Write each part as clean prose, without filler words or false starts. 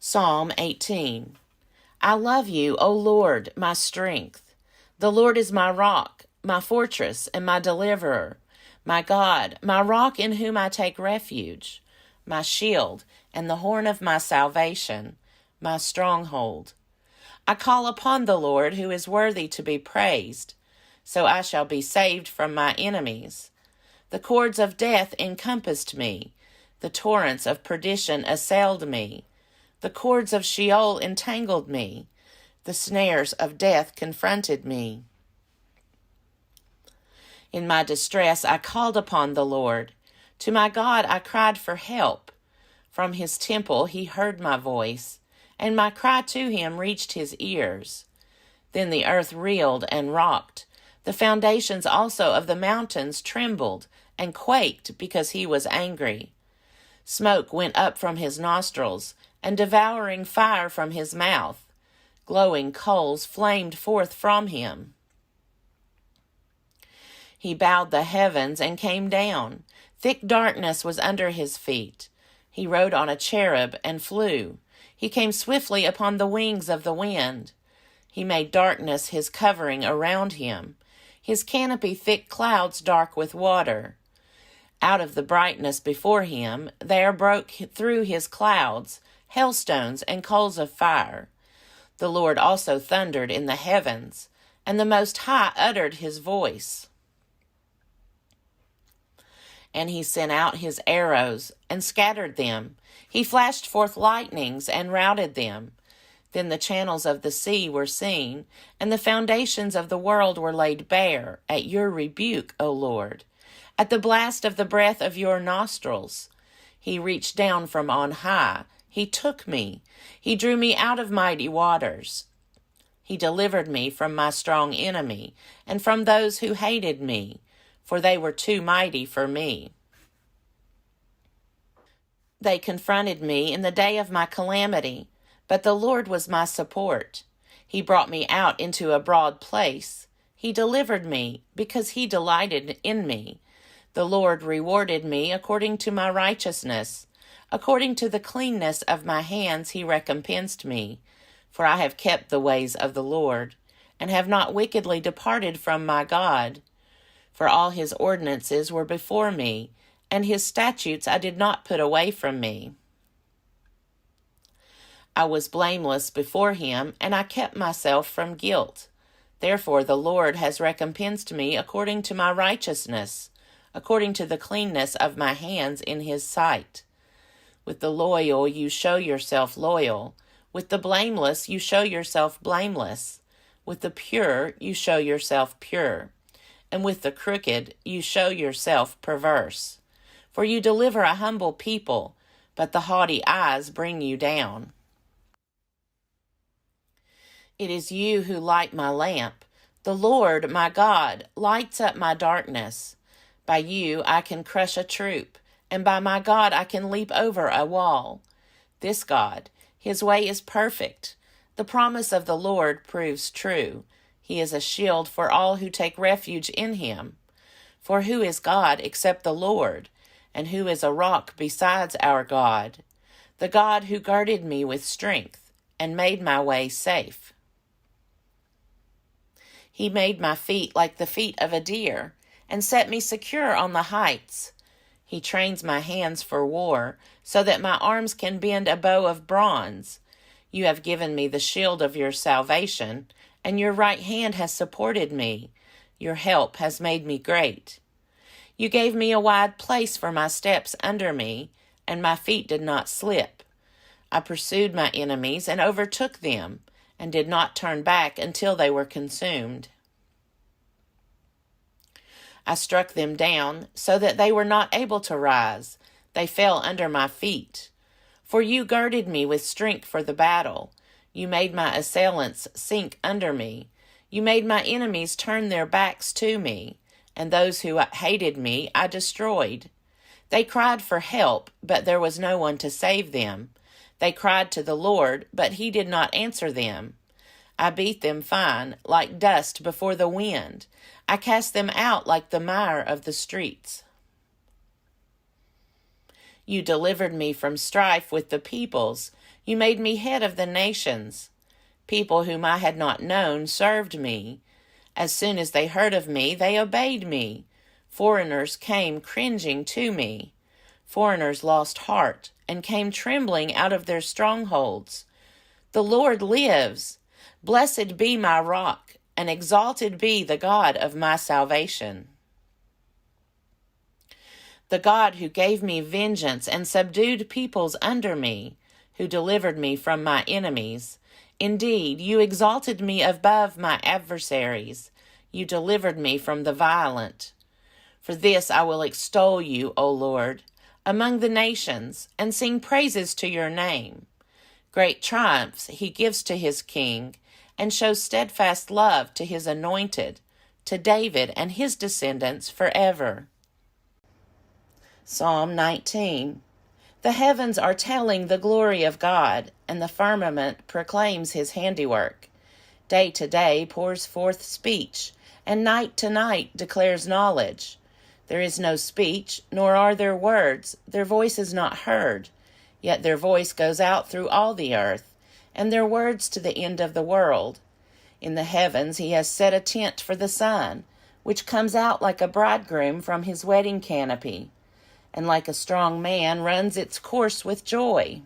Psalm 18. I love you, O Lord, my strength. The Lord is my rock, my fortress, and my deliverer, my God, my rock in whom I take refuge, my shield and the horn of my salvation, my stronghold. I call upon the Lord who is worthy to be praised, so I shall be saved from my enemies. The cords of death encompassed me, the torrents of perdition assailed me. The cords of Sheol entangled me. The snares of death confronted me. In my distress I called upon the Lord. To my God I cried for help. From his temple he heard my voice, and my cry to him reached his ears. Then the earth reeled and rocked. The foundations also of the mountains trembled and quaked because he was angry. Smoke went up from his nostrils, and devouring fire from his mouth. Glowing coals flamed forth from him. He bowed the heavens and came down. Thick darkness was under his feet. He rode on a cherub and flew. He came swiftly upon the wings of the wind. He made darkness his covering around him, his canopy thick clouds dark with water. Out of the brightness before him there broke through his clouds hailstones and coals of fire. The Lord also thundered in the heavens, and the Most High uttered his voice. And he sent out his arrows and scattered them. He flashed forth lightnings and routed them. Then the channels of the sea were seen, and the foundations of the world were laid bare at your rebuke, O Lord, at the blast of the breath of your nostrils. He reached down from on high. He took me. He drew me out of mighty waters. He delivered me from my strong enemy and from those who hated me, for they were too mighty for me. They confronted me in the day of my calamity, but the Lord was my support. He brought me out into a broad place. He delivered me because he delighted in me. The Lord rewarded me according to my righteousness. According to the cleanness of my hands he recompensed me. For I have kept the ways of the Lord, and have not wickedly departed from my God. For all his ordinances were before me, and his statutes I did not put away from me. I was blameless before him, and I kept myself from guilt. Therefore the Lord has recompensed me according to my righteousness, according to the cleanness of my hands in his sight. With the loyal you show yourself loyal. With the blameless you show yourself blameless. With the pure you show yourself pure. And with the crooked you show yourself perverse. For you deliver a humble people, but the haughty eyes bring you down. It is you who light my lamp. The Lord, my God, lights up my darkness. By you I can crush a troop, and by my God I can leap over a wall. This God, his way is perfect. The promise of the Lord proves true. He is a shield for all who take refuge in him. For who is God except the Lord? And who is a rock besides our God? The God who guarded me with strength and made my way safe. He made my feet like the feet of a deer and set me secure on the heights. He trains my hands for war, so that my arms can bend a bow of bronze. You have given me the shield of your salvation, and your right hand has supported me. Your help has made me great. You gave me a wide place for my steps under me, and my feet did not slip. I pursued my enemies and overtook them, and did not turn back until they were consumed. I struck them down so that they were not able to rise. They fell under my feet. For you girded me with strength for the battle. You made my assailants sink under me. You made my enemies turn their backs to me, and those who hated me I destroyed. They cried for help, but there was no one to save them. They cried to the Lord, but he did not answer them. I beat them fine, like dust before the wind. I cast them out like the mire of the streets. You delivered me from strife with the peoples. You made me head of the nations. People whom I had not known served me. As soon as they heard of me, they obeyed me. Foreigners came cringing to me. Foreigners lost heart and came trembling out of their strongholds. The Lord lives. Blessed be my rock, and exalted be the God of my salvation. The God who gave me vengeance and subdued peoples under me, who delivered me from my enemies. Indeed, you exalted me above my adversaries. You delivered me from the violent. For this I will extol you, O Lord, among the nations, and sing praises to your name. Great triumphs he gives to his king, and shows steadfast love to his anointed, to David and his descendants forever. Psalm 19. The heavens are telling the glory of God, and the firmament proclaims his handiwork. Day to day pours forth speech, and night to night declares knowledge. There is no speech, nor are there words, their voice is not heard. Yet their voice goes out through all the earth, and their words to the end of the world. In the heavens he has set a tent for the sun, which comes out like a bridegroom from his wedding canopy, and like a strong man runs its course with joy.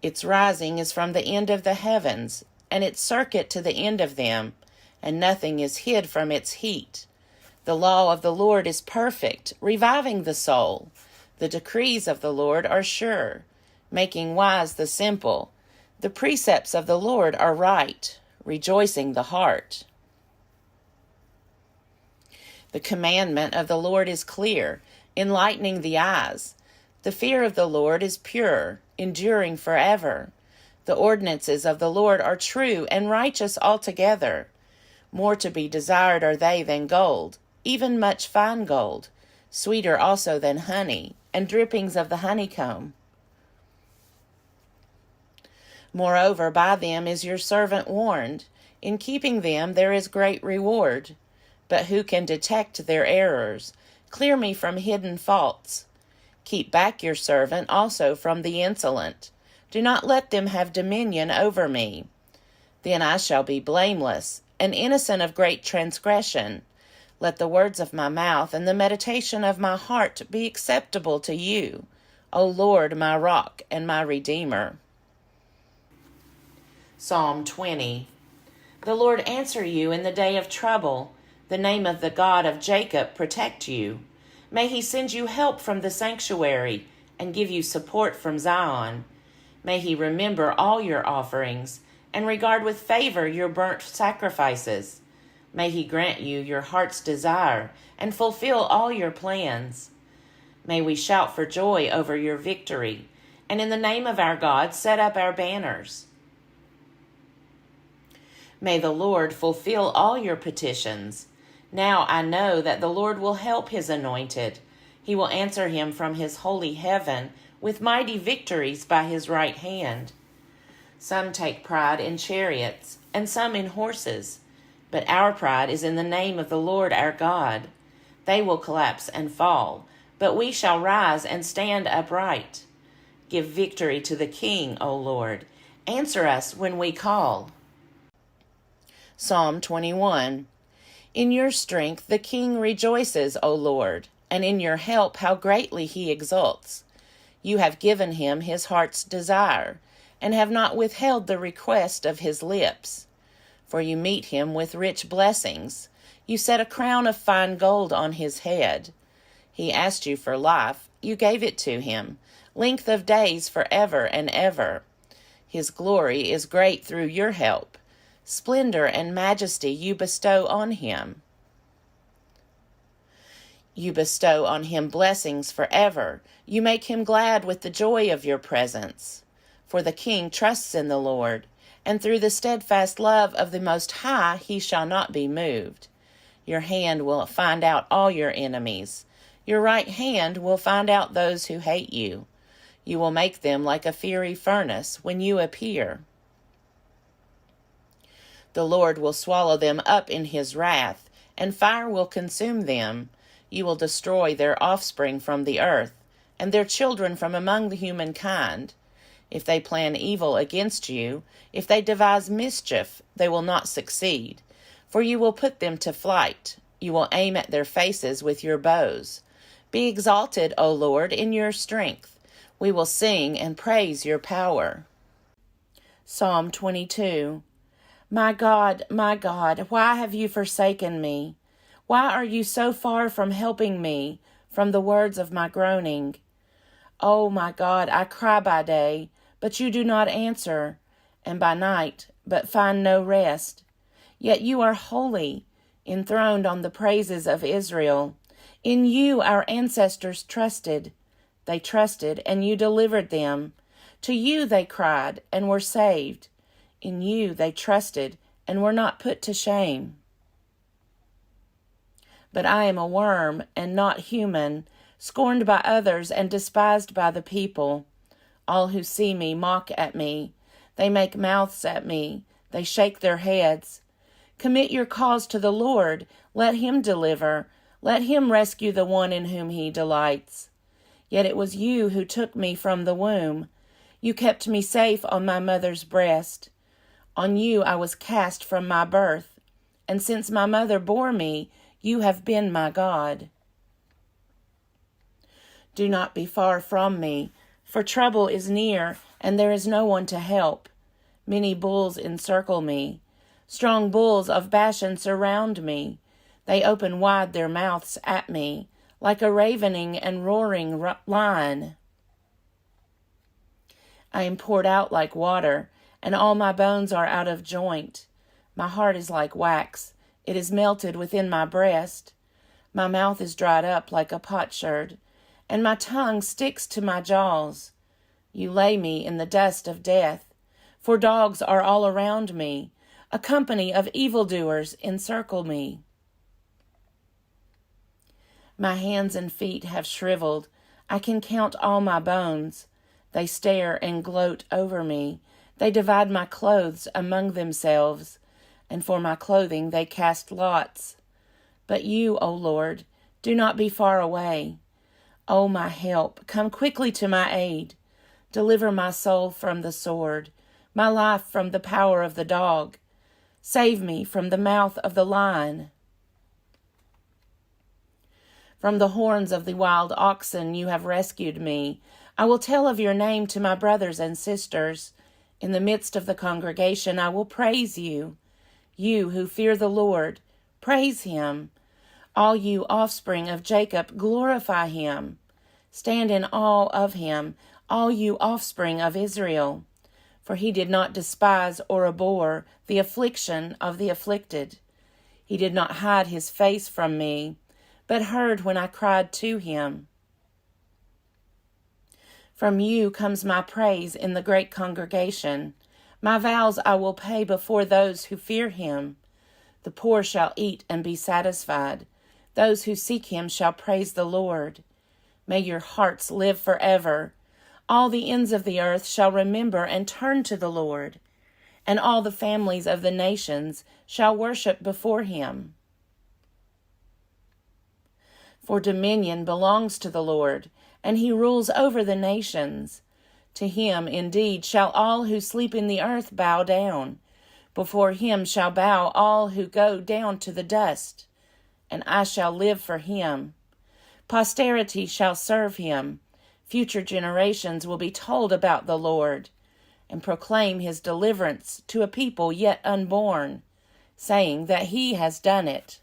Its rising is from the end of the heavens, and its circuit to the end of them, and nothing is hid from its heat. The law of the Lord is perfect, reviving the soul. The decrees of the Lord are sure, making wise the simple. The precepts of the Lord are right, rejoicing the heart. The commandment of the Lord is clear, enlightening the eyes. The fear of the Lord is pure, enduring forever. The ordinances of the Lord are true and righteous altogether. More to be desired are they than gold, even much fine gold, sweeter also than honey, and drippings of the honeycomb. Moreover, by them is your servant warned. In keeping them there is great reward. But who can detect their errors? Clear me from hidden faults. Keep back your servant also from the insolent. Do not let them have dominion over me. Then I shall be blameless, and innocent of great transgression. Let the words of my mouth and the meditation of my heart be acceptable to you, O Lord, my rock and my redeemer. Psalm 20. The Lord answer you in the day of trouble. The name of the God of Jacob protect you. May he send you help from the sanctuary and give you support from Zion. May he remember all your offerings and regard with favor your burnt sacrifices. May he grant you your heart's desire and fulfill all your plans. May we shout for joy over your victory, and in the name of our God set up our banners. May the Lord fulfill all your petitions. Now I know that the Lord will help his anointed. He will answer him from his holy heaven with mighty victories by his right hand. Some take pride in chariots, and some in horses, but our pride is in the name of the Lord our God. They will collapse and fall, but we shall rise and stand upright. Give victory to the King, O Lord. Answer us when we call. Psalm 21. In your strength the King rejoices, O Lord, and in your help how greatly he exults. You have given him his heart's desire, and have not withheld the request of his lips. For you meet him with rich blessings. You set a crown of fine gold on his head. He asked you for life, you gave it to him, length of days forever and ever. His glory is great through your help. Splendor and majesty you bestow on him. You bestow on him blessings forever. You make him glad with the joy of your presence. For the King trusts in the Lord, and through the steadfast love of the Most High he shall not be moved. Your hand will find out all your enemies. Your right hand will find out those who hate you. You will make them like a fiery furnace when you appear. The Lord will swallow them up in his wrath, and fire will consume them. You will destroy their offspring from the earth, and their children from among the humankind. If they plan evil against you, if they devise mischief, they will not succeed, for you will put them to flight. You will aim at their faces with your bows. Be exalted, O Lord, in your strength. We will sing and praise your power. Psalm 22. My God, why have you forsaken me? Why are you so far from helping me, from the words of my groaning? Oh, my God, I cry by day, but you do not answer, and by night, but find no rest. Yet you are holy, enthroned on the praises of Israel. In you our ancestors trusted. They trusted, and you delivered them. To you they cried, and were saved. In you they trusted, and were not put to shame. But I am a worm, and not human, scorned by others, and despised by the people. All who see me mock at me. They make mouths at me. They shake their heads. Commit your cause to the Lord. Let him deliver. Let him rescue the one in whom he delights. Yet it was you who took me from the womb. You kept me safe on my mother's breast. On you I was cast from my birth, and since my mother bore me, you have been my God. Do not be far from me, for trouble is near, and there is no one to help. Many bulls encircle me. Strong bulls of Bashan surround me. They open wide their mouths at me, like a ravening and roaring lion. I am poured out like water, and all my bones are out of joint. My heart is like wax. It is melted within my breast. My mouth is dried up like a potsherd, and my tongue sticks to my jaws. You lay me in the dust of death, for dogs are all around me. A company of evildoers encircle me. My hands and feet have shriveled. I can count all my bones. They stare and gloat over me. They divide my clothes among themselves, and for my clothing they cast lots. But you, O Lord, do not be far away. O my help, come quickly to my aid. Deliver my soul from the sword, my life from the power of the dog. Save me from the mouth of the lion. From the horns of the wild oxen you have rescued me. I will tell of your name to my brothers and sisters. In the midst of the congregation I will praise you. You who fear the Lord, praise him. All you offspring of Jacob, glorify him. Stand in awe of him, all you offspring of Israel. For he did not despise or abhor the affliction of the afflicted. He did not hide his face from me, but heard when I cried to him. From you comes my praise in the great congregation. My vows I will pay before those who fear him. The poor shall eat and be satisfied. Those who seek him shall praise the Lord. May your hearts live forever. All the ends of the earth shall remember and turn to the Lord, and all the families of the nations shall worship before him. For dominion belongs to the Lord, and he rules over the nations. To him, indeed, shall all who sleep in the earth bow down. Before him shall bow all who go down to the dust, and I shall live for him. Posterity shall serve him. Future generations will be told about the Lord, and proclaim his deliverance to a people yet unborn, saying that he has done it.